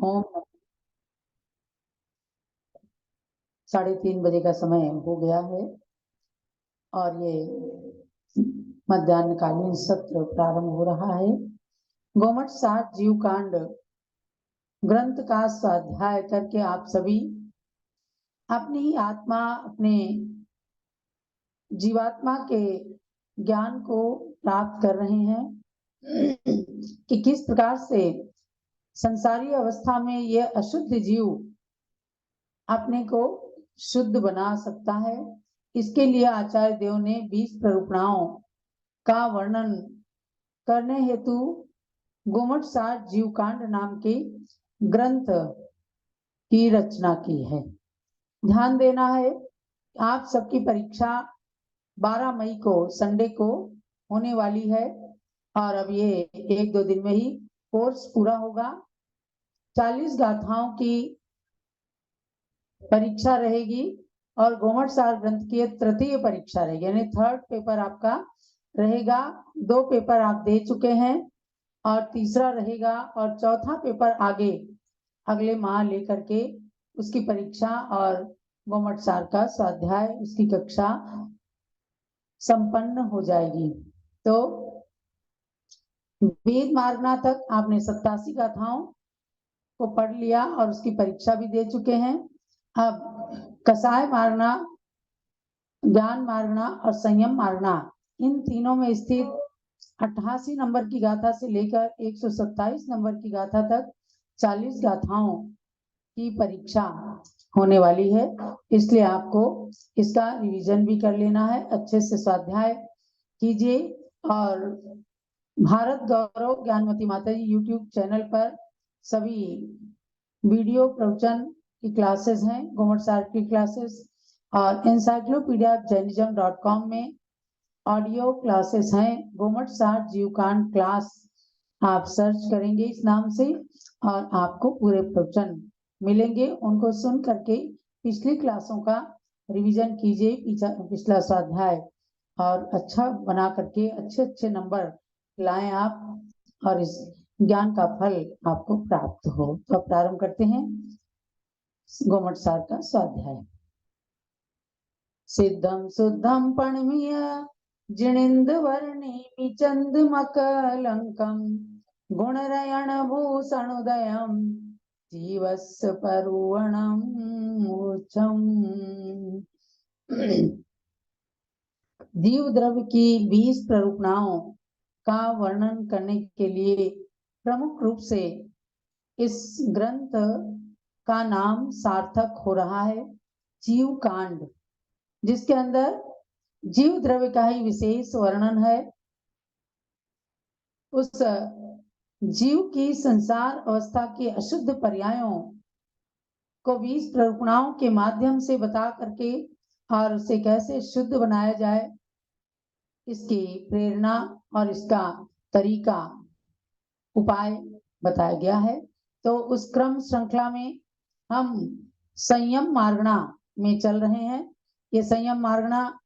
ओम 3:30 बजे का समय हो गया है और ये मध्याह्नकालीन सत्र प्रारंभ हो रहा है। गोमट सात जीव कांड ग्रंथ का स्वाध्याय करके आप सभी अपनी आत्मा, अपने जीवात्मा के ज्ञान को प्राप्त कर रहे हैं कि किस प्रकार से संसारी अवस्था में ये अशुद्ध जीव अपने को शुद्ध बना सकता है। इसके लिए आचार्य देव ने 20 प्ररूपणाओं का वर्णन करने हेतु गोमट सार जीवकांड नाम के ग्रंथ की रचना की है। ध्यान देना है, आप सबकी परीक्षा 12 मई को संडे को होने वाली है और अब ये 1-2 दिन में ही कोर्स पूरा होगा। 40 गाथाओं की परीक्षा रहेगी और गोमट सार ग्रंथ की तृतीय परीक्षा रहेगी, यानी थर्ड पेपर आपका रहेगा। 2 पेपर आप दे चुके हैं और तीसरा रहेगा और चौथा पेपर आगे अगले माह लेकर के उसकी परीक्षा और गोमट सार का स्वाध्याय उसकी कक्षा संपन्न हो जाएगी। तो वेद मार्गना तक आपने 87 गाथाओं को पढ़ लिया और उसकी परीक्षा भी दे चुके हैं। अब कसाय मार्गना, ज्ञान मार्गना और संयम मार्गना, इन तीनों में स्थित 88 नंबर की गाथा से लेकर 127 नंबर की गाथा तक 40 गाथाओं की परीक्षा होने वाली है। इसलिए आपको इसका रिवीजन भी कर लेना है, अच्छे से स्वाध्याय कीजिए। और भारत गौरव ज्ञानमती माता जी यूट्यूब चैनल पर सभी वीडियो प्रवचन की क्लासेस हैं, गोमट सार की क्लासेस, और encyclopediajainism.com में ऑडियो क्लासेस हैं। गोमट सार जीवकांड क्लास आप सर्च करेंगे इस नाम से और आपको पूरे प्रवचन मिलेंगे। उनको सुन करके पिछली क्लासों का रिवीजन कीजिए, पिछला स्वाध्याय, और अच्छा बना करके अच्छे अच्छे नंबर लाएं आप और इस ज्ञान का फल आपको प्राप्त हो। तो अब प्रारंभ करते हैं गोमट सार का स्वाध्याय। सिद्धम शुद्धम पणमीय जिणिंद वर्णिमि चंद्रमकलंकम गुणरयण भूषणोदयम जीवस्य परुवणम मूर्छम। जीव द्रव्य की 20 प्ररूपणाओं का वर्णन करने के लिए प्रमुख रूप से इस ग्रंथ का नाम सार्थक हो रहा है जीव कांड, जिसके अंदर जीव द्रव्य का ही विशेष वर्णन है। उस जीव की संसार अवस्था के अशुद्ध पर्यायों को 20 प्ररूपणाओं के माध्यम से बता करके और उसे कैसे शुद्ध बनाया जाए, इसकी प्रेरणा और इसका तरीका, उपाय बताया गया है। तो उस क्रम श्रृंखला में हम संयम मार्गना में चल रहे हैं। ये संयम मार्गना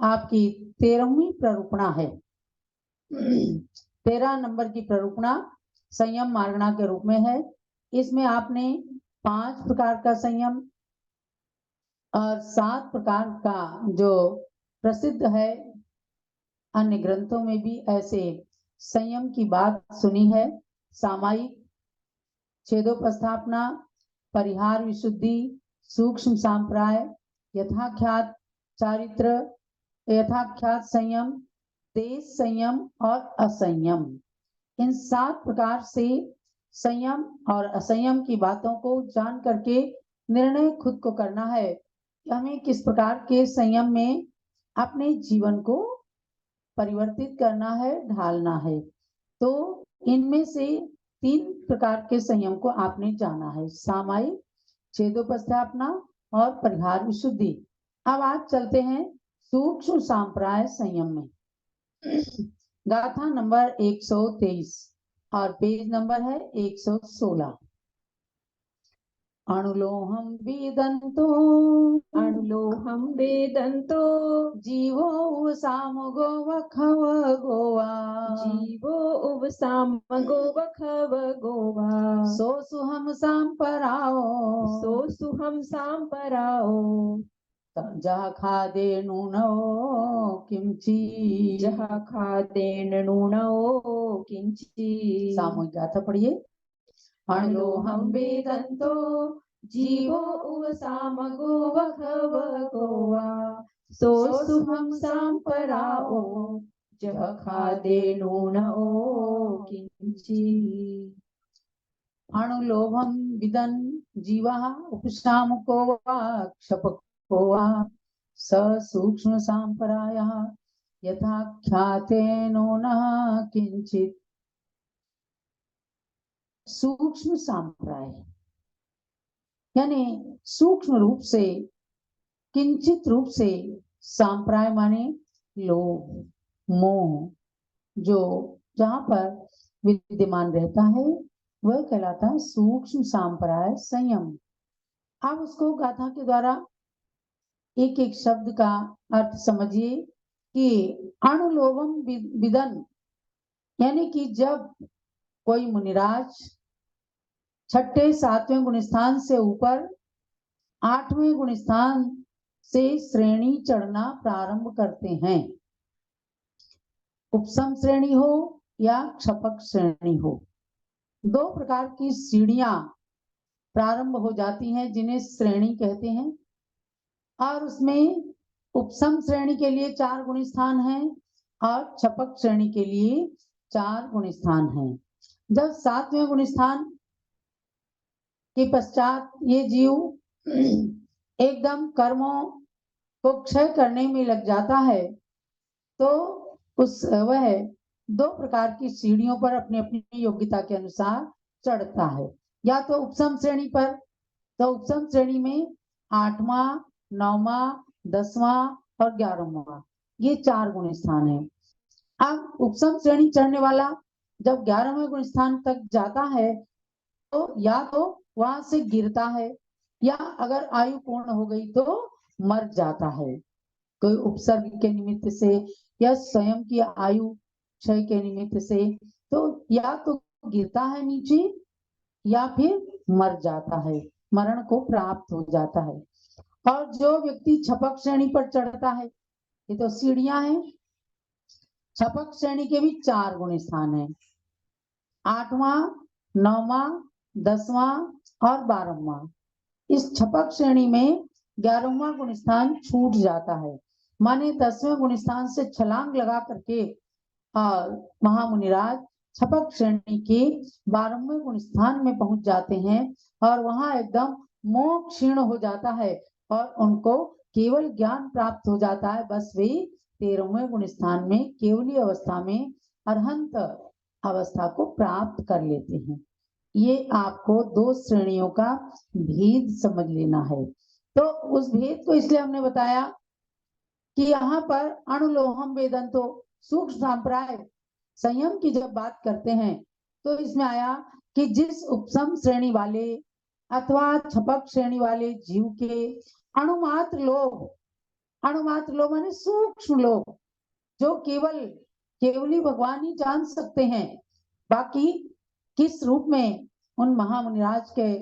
आपकी 13वीं प्ररूपणा है। 13 नंबर की प्ररूपणा संयम मार्गना के रूप में है। इसमें आपने 5 प्रकार का संयम और 7 प्रकार का जो प्रसिद्ध है अन्य ग्रंथों में भी ऐसे संयम की बात सुनी है। सामायिक, छेदोपस्थापना, परिहार विशुद्धि, सूक्ष्म सांप्राय, यथाख्यात चारित्र, यथाख्यात संयम, देश संयम और असंयम, इन 7 प्रकार से संयम और असंयम की बातों को जान करके निर्णय खुद को करना है कि हमें किस प्रकार के संयम में अपने जीवन को परिवर्तित करना है, ढालना है। तो इनमें से 3 प्रकार के संयम को आपने जाना है, सामायिक, छेदोपस्थापना और परिहार विशुद्धि। अब आज चलते हैं सूक्ष्म सांप्राय संयम में। गाथा नंबर 123 और पेज नंबर है 116। अणुलोहं वेदन्तो अणुलोहं वेदन्तो जीवो सामगो वखव गोवा जीवो उवसामगो बखव गोवा सोसुहम सांपराओ सोऽसुहं सांपराओ जह खादे नूनो किंची जह खादेन नूनो किंची सामूहिक गाथा पढ़िए। अणुलोहं वेदन्तो जीवो उवसामगो बखव गोवा सोऽसुहं सांपराओ जह खादेनु नओ किंची अणुलोभम विदन जीवा उपशामको वा क्षपको वा स सूक्ष्म सांपरायः यथा ख्यातेनो न किंचित। सूक्ष्म सांप्राय यानी सूक्ष्म रूप से, किंचित रूप से, सांप्राय माने लोभ मोह, जो जहां पर विद्यमान रहता है वह कहलाता है सूक्ष्म सांप्राय संयम। आप उसको गाथा के द्वारा एक एक शब्द का अर्थ समझिए कि अणुलोभम विदन यानी कि जब कोई मुनिराज छठे सातवें गुणस्थान से ऊपर आठवें गुणस्थान से श्रेणी चढ़ना प्रारंभ करते हैं, उपसम श्रेणी हो या क्षपक श्रेणी हो, दो प्रकार की सीढ़ियां प्रारंभ हो जाती हैं जिन्हें श्रेणी कहते हैं। और उसमें उपसम श्रेणी के लिए 4 गुणस्थान हैं और क्षपक श्रेणी के लिए 4 गुणस्थान हैं। जब 7वें गुणस्थान के पश्चात ये जीव एकदम कर्मों को क्षय करने में लग जाता है तो वह 2 प्रकार की सीढ़ियों पर अपनी अपनी योग्यता के अनुसार चढ़ता है। या तो उपसम श्रेणी पर, तो उपसम श्रेणी में 8वां 9वां 10वां और 11वां ये 4 गुण स्थान है। अब उपसम श्रेणी चढ़ने वाला जब 11वें गुण स्थान तक जाता है तो या तो वहां से गिरता है या अगर आयु पूर्ण हो गई तो मर जाता है, कोई उपसर्ग के निमित्त से या स्वयं की आयु क्षय के निमित्त से, तो या तो गिरता है नीचे या फिर मर जाता है, मरण को प्राप्त हो जाता है। और जो व्यक्ति छपक श्रेणी पर चढ़ता है, ये तो सीढ़ियां हैं, छपक श्रेणी के भी 4 गुण स्थान है, 8वां 9वां 10वां और 12वां। इस छपक श्रेणी में 11वां गुण स्थान छूट जाता है, माने 10वें गुण स्थान से छलांग लगा करके और महामुनिराज छपक श्रेणी के 12वें गुण स्थान में पहुंच जाते हैं और वहां एकदम मोह क्षीण हो जाता है और उनको केवल ज्ञान प्राप्त हो जाता है। बस वे 13वें गुण स्थान में केवली अवस्था में अरहंत अवस्था को प्राप्त कर लेते हैं। ये आपको 2 श्रेणियों का भेद समझ लेना है। तो उस भेद को इसलिए हमने बताया कि यहाँ पर अणुलोहम वेदंतो सूक्ष्म सांप्राय संयम की जब बात करते हैं तो इसमें आया कि जिस उपसम श्रेणी वाले अथवा छपक श्रेणी वाले जीव के अणुमात्र लोभ माने सूक्ष्म लोभ, जो केवली भगवान ही जान सकते हैं, बाकी किस रूप में उन महामुनिराज के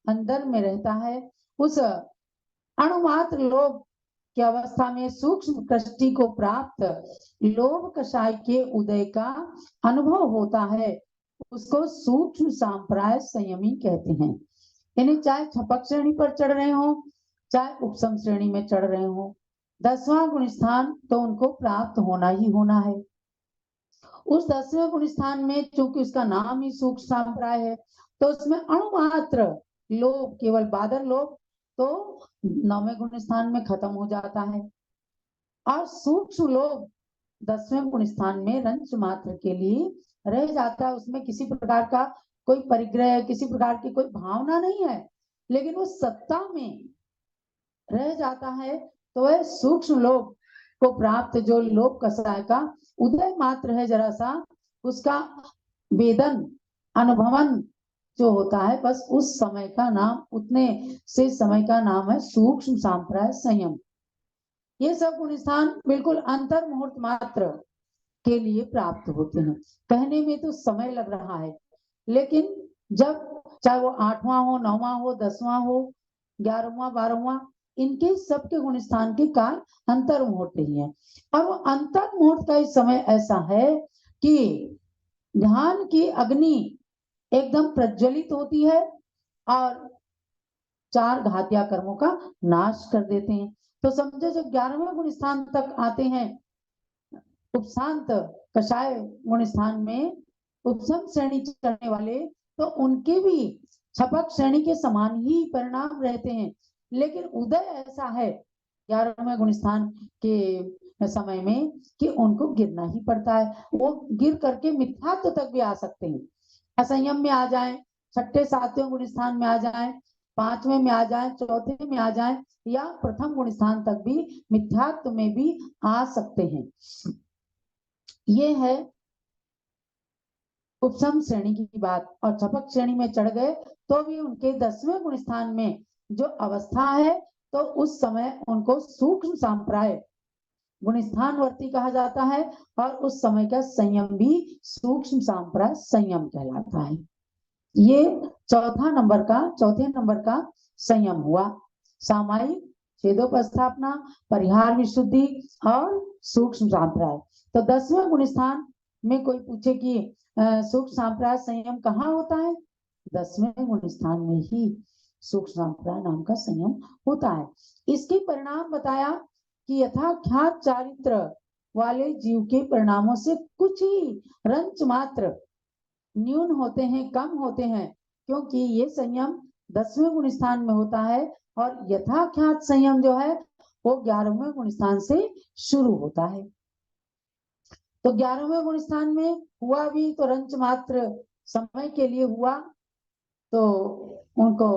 अंदर में रहता है, उस अणुमात्र लोभ की अवस्था में सूक्ष्म दृष्टि को प्राप्त लोभ कषाय के उदय का अनुभव होता है, उसको सूक्ष्म सांप्राय संयमी कहते हैं। यानी चाहे छपक श्रेणी पर चढ़ रहे हो चाहे उपसम श्रेणी में चढ़ रहे हो, 10वां गुण स्थान तो उनको प्राप्त होना ही होना है। उस 10वें गुण स्थान में चूंकि उसका नाम ही सूक्ष्म सांप्राय है तो उसमें अणुमात्र लोभ, केवल बादल लोभ तो 9वें गुण स्थान में खत्म हो जाता है और सूक्ष्म लोभ 10वें गुण स्थान में रंच मात्र के लिए रह जाता है। उसमें किसी प्रकार का कोई परिग्रह, किसी प्रकार की कोई भावना नहीं है, लेकिन वो सत्ता में रह जाता है। तो वह सूक्ष्म लोभ को प्राप्त जो लोभ कषाय का उदय मात्र है, जरा सा उसका वेदन अनुभवन जो होता है बस उस समय का नाम, उतने से समय का नाम है सूक्ष्म सांप्राय संयम। ये सब गुण स्थान बिल्कुल अंतर मुहूर्त मात्र के लिए प्राप्त होते हैं। कहने में तो समय लग रहा है, लेकिन जब चाहे वो 8वां हो, 9वां हो, 10वां हो, 11वां, 12वां, इनके सबके गुण स्थान के काल अंतर मुहूर्त ही है। और वो अंतर मुहूर्त का समय ऐसा है कि ध्यान की अग्नि एकदम प्रज्वलित होती है और 4 घातिया कर्मों का नाश कर देते हैं। तो समझो जब 11वें गुण स्थान तक आते हैं, उपशांत कषाय गुण स्थान में उपशम श्रेणी चढ़ने वाले, तो उनके भी छपक श्रेणी के समान ही परिणाम रहते हैं। लेकिन उदय ऐसा है 11वें गुण स्थान के समय में कि उनको गिरना ही पड़ता है। वो गिर करके मिथ्यात्व तक भी आ सकते हैं, असंयम में आ जाए, 6ठे 7वें गुण स्थान में आ जाए, 5वें में आ जाए, 4थे में आ जाए, या प्रथम गुण स्थान तक भी मिथ्यात्व में भी आ सकते हैं। ये है उपशम श्रेणी की बात। और छपक श्रेणी में चढ़ गए तो भी उनके 10वें गुण स्थान में जो अवस्था है, तो उस समय उनको सूक्ष्म सांप्राय गुण स्थानवर्ती कहा जाता है, और उस समय का संयम भी सूक्ष्म सांप्राय संयम कहलाता है। ये चौथे नंबर का संयम हुआ। सामायिक, छेदोपस्थापना, परिहार विशुद्धि और सूक्ष्म सांप्राय। तो 10वें गुण स्थान में कोई पूछे कि सूक्ष्म सांप्राय संयम कहाँ होता है, 10वें गुण स्थान में ही सूक्ष्म सांप्राय नाम का संयम होता है। इसके परिणाम बताया कि यथाख्यात चारित्र वाले जीव के परिणामों से कुछ ही रंच मात्र न्यून होते हैं, कम होते हैं, क्योंकि ये संयम 10वें गुण स्थान में होता है, और यथाख्यात संयम जो है वो 11वें गुण स्थान से शुरू होता है। तो 11वें गुण स्थान में हुआ भी तो रंच मात्र समय के लिए हुआ, तो उनको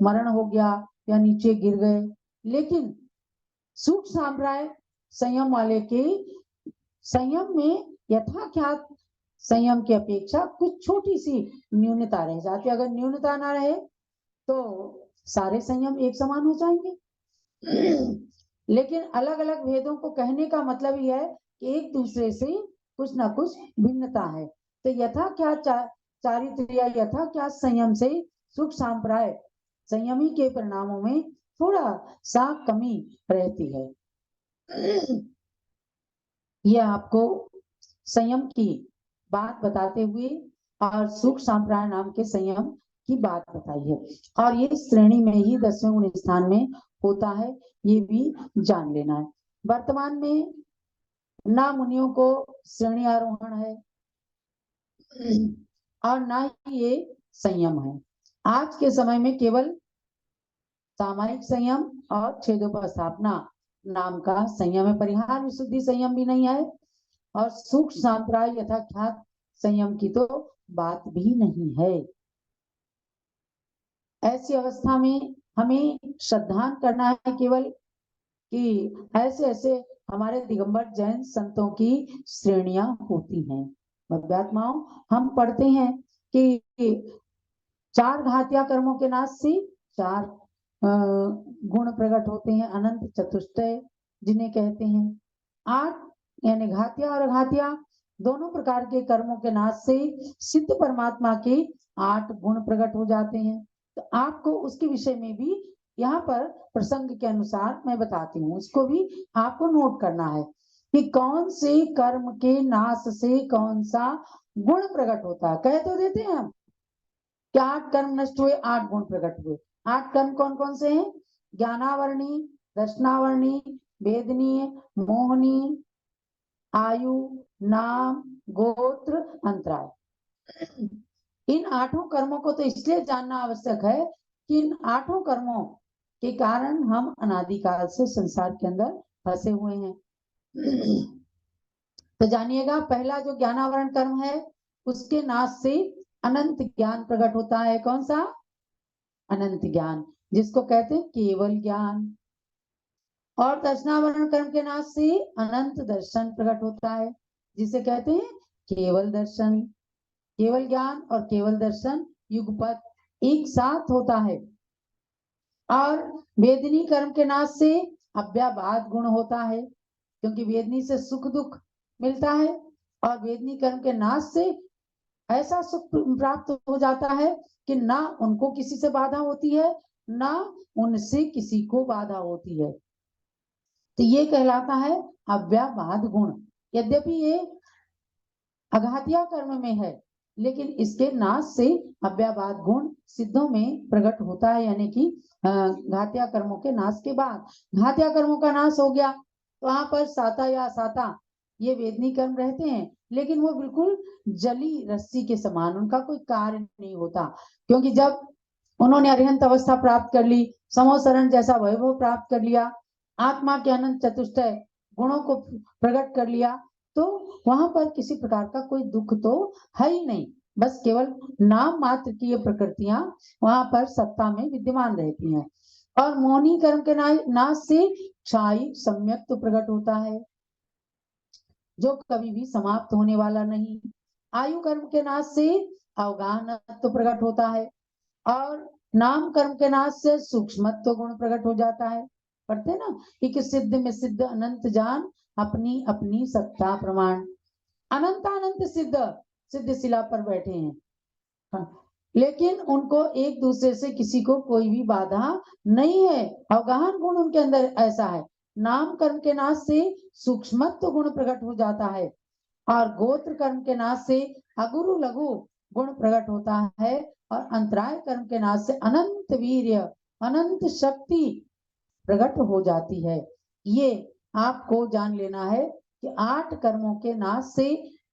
मरण हो गया या नीचे गिर गए। लेकिन सूक्ष्म सांप्राय संयम वाले के संयम में यथाख्यात संयम की अपेक्षा कुछ छोटी सी न्यूनता रह जाती है। अगर न्यूनता ना रहे तो सारे संयम एक समान हो जाएंगे। लेकिन अलग अलग भेदों को कहने का मतलब ही है कि एक दूसरे से कुछ ना कुछ भिन्नता है। तो यथाख्यात चारित्र या यथाख्यात संयम से सुख सांप्राय संयमी के परिणामों में थोड़ा सा कमी रहती है। यह आपको संयम की बात बताते हुए और सुख सांप्राय नाम के संयम की बात बताई है, और ये श्रेणी में ही 10वें गुण स्थान में होता है, ये भी जान लेना है। वर्तमान में ना मुनियों को श्रेणी आरोहण है और ना ही ये संयम है। आज के समय में केवल सामायिक संयम और छेदोपस्थापना नाम का संयम है, परिहार विशुद्धि संयम भी नहीं है, और सूक्ष्म सांप्राय यथाख्यात संयम की तो बात भी नहीं है। ऐसी अवस्था में हमें श्रद्धान करना है केवल कि ऐसे ऐसे हमारे दिगंबर जैन संतों की श्रेणियां होती हैं। भव्यात्माओं, हम पढ़ते हैं कि 4 घातिया कर्मों के नाश से 4 गुण प्रकट होते हैं, अनंत चतुष्टय जिन्हें कहते हैं। 8 यानी घातिया और अघातिया दोनों प्रकार के कर्मों के नाश से सिद्ध परमात्मा के 8 गुण प्रकट हो जाते हैं। तो आपको उसके विषय में भी यहाँ पर प्रसंग के अनुसार मैं बताती हूँ, उसको भी आपको नोट करना है कि कौन से कर्म के नाश से कौन सा गुण प्रकट होता है। कह तो देते हैं हम कि 8 कर्म नष्ट हुए, 8 गुण प्रकट हुए। 8 कर्म कौन कौन से हैं? ज्ञानावरणी, दर्शनावरणी, वेदनीय, मोहनीय, आयु, नाम, गोत्र, अंतराय। इन 8 कर्मों को तो इसलिए जानना आवश्यक है कि इन 8 कर्मों के कारण हम अनादिकाल से संसार के अंदर फंसे हुए हैं। तो जानिएगा, पहला जो ज्ञानावरण कर्म है उसके नाश से अनंत ज्ञान प्रकट होता है। कौन सा? अनंत ज्ञान, जिसको कहते हैं केवल ज्ञान। और दर्शनावरण कर्म के नाश से अनंत दर्शन प्रकट होता है, जिसे कहते हैं केवल दर्शन। केवल ज्ञान और केवल दर्शन युगपत एक साथ होता है। और वेदनी कर्म के नाश से अव्याबाद गुण होता है, क्योंकि वेदनी से सुख दुख मिलता है और वेदनी कर्म के नाश से ऐसा सुख प्राप्त हो जाता है कि ना उनको किसी से बाधा होती है, ना उनसे किसी को बाधा होती है। तो ये कहलाता है अव्याबाद गुण। यद्यपि ये अघातिया कर्म में है, लेकिन इसके नाश से अव्याबाद गुण सिद्धों में प्रकट होता है, यानी कि घातिया कर्मों के नाश के बाद घातिया कर्मों का नाश हो गया तो वहां पर साता या साता ये वेदनी कर्म रहते हैं, लेकिन वो बिल्कुल जली रस्सी के समान, उनका कोई कार्य नहीं होता। क्योंकि जब उन्होंने अरिहंत अवस्था प्राप्त कर ली, समोसरण जैसा वैभव प्राप्त कर लिया, आत्मा के अनंत चतुष्टय गुणों को प्रकट कर लिया, तो वहां पर किसी प्रकार का कोई दुख तो है ही नहीं। बस केवल नाम मात्र की ये प्रकृतियां वहां पर सत्ता में विद्यमान रहती हैं। और मोहनी कर्म के नाश से क्षायिक सम्यक तो प्रकट होता है, जो कभी भी समाप्त होने वाला नहीं। आयु कर्म के नाश से अवगाहनत्व प्रकट होता है और नाम कर्म के नाश से सूक्ष्मत्व गुण प्रकट हो जाता है। पढ़ते ना, एक सिद्ध में सिद्ध अनंत जान अपनी अपनी सत्ता प्रमाण। अनंत अनंत सिद्ध सिद्ध शिला पर बैठे हैं, हाँ, लेकिन उनको एक दूसरे से किसी को कोई भी बाधा नहीं है। अवगाहन गुण उनके अंदर ऐसा है। नाम कर्म के नाश से सूक्ष्मत्व गुण प्रकट हो जाता है और गोत्र कर्म के नाश से अगुरु लघु गुण प्रकट होता है और अंतराय कर्म के नाश से अनंत वीर्य अनंत शक्ति प्रकट हो जाती है। ये आपको जान लेना है कि 8 कर्मों के नाश से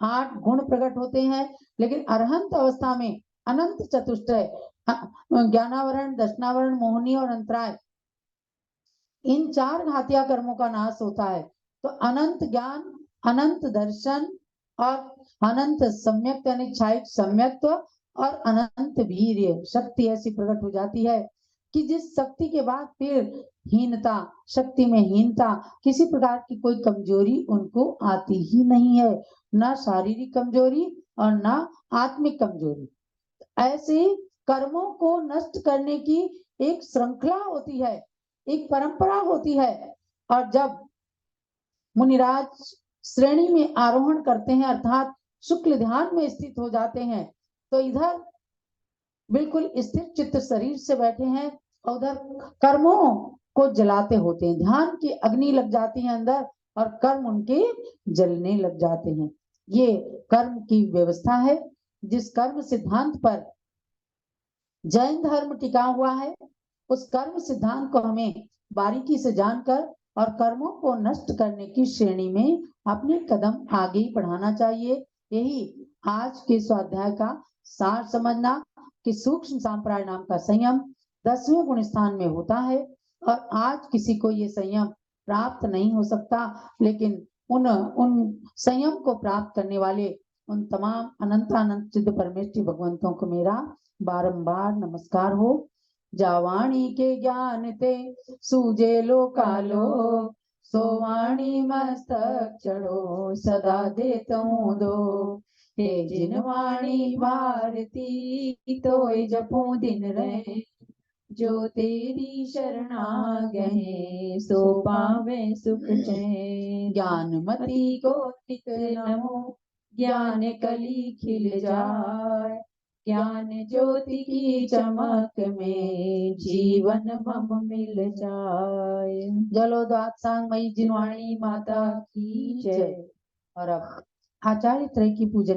8 गुण प्रकट होते हैं, लेकिन अरहंत अवस्था में अनंत चतुष्टय ज्ञानावरण, दर्शनावरण, मोहनी और अंतराय, इन 4 घातिया कर्मों का नाश होता है। तो अनंत ज्ञान, अनंत दर्शन और अनंत सम्यक यानी क्षायिक सम्यक्त्व और अनंत वीर्य शक्ति ऐसी प्रकट हो जाती है कि जिस शक्ति के बाद फिर हीनता, शक्ति में हीनता, किसी प्रकार की कोई कमजोरी उनको आती ही नहीं है, ना शारीरिक कमजोरी और ना आत्मिक कमजोरी। ऐसे कर्मों को नष्ट करने की एक श्रृंखला होती है, एक परंपरा होती है। और जब मुनिराज श्रेणी में आरोहण करते हैं, अर्थात शुक्ल ध्यान में स्थित हो जाते हैं, तो इधर बिल्कुल स्थिर चित्त शरीर से बैठे हैं और उधर कर्मों को जलाते होते हैं। ध्यान की अग्नि लग जाती है अंदर और कर्म उनके जलने लग जाते हैं। ये कर्म की व्यवस्था है, जिस कर्म सिद्धांत पर जैन धर्म टिका हुआ है, उस कर्म सिद्धांत को हमें बारीकी से जानकर और कर्मों को नष्ट करने की श्रेणी में अपने कदम आगे बढ़ाना चाहिए। यही आज के स्वाध्याय का सार समझना कि सूक्ष्म सांप्राय नाम का संयम 10वें गुण स्थान में होता है और आज किसी को ये संयम प्राप्त नहीं हो सकता, लेकिन उन संयम को प्राप्त करने वाले उन तमाम अनंत सिद्ध परमेष्टि भगवंतों को मेरा बारंबार नमस्कार हो। जावाणी के ज्ञान ते सूजे लो कालो, सोवाणी मस्तक चढ़ो सदा देतु दो। हे जिनवाणी भारती तोय जपो दिन रहे, जो तेरी शरणा गहे सो पावे सुख चैन। ज्ञानमती को नित नमो, ज्ञान कली खिल जाए, ज्ञान ज्योति की चमक में जीवन मम मिल जाए। जलोदात सांग मई जिनवाणी माता की जय। और अब आचार्य त्रय की पूजन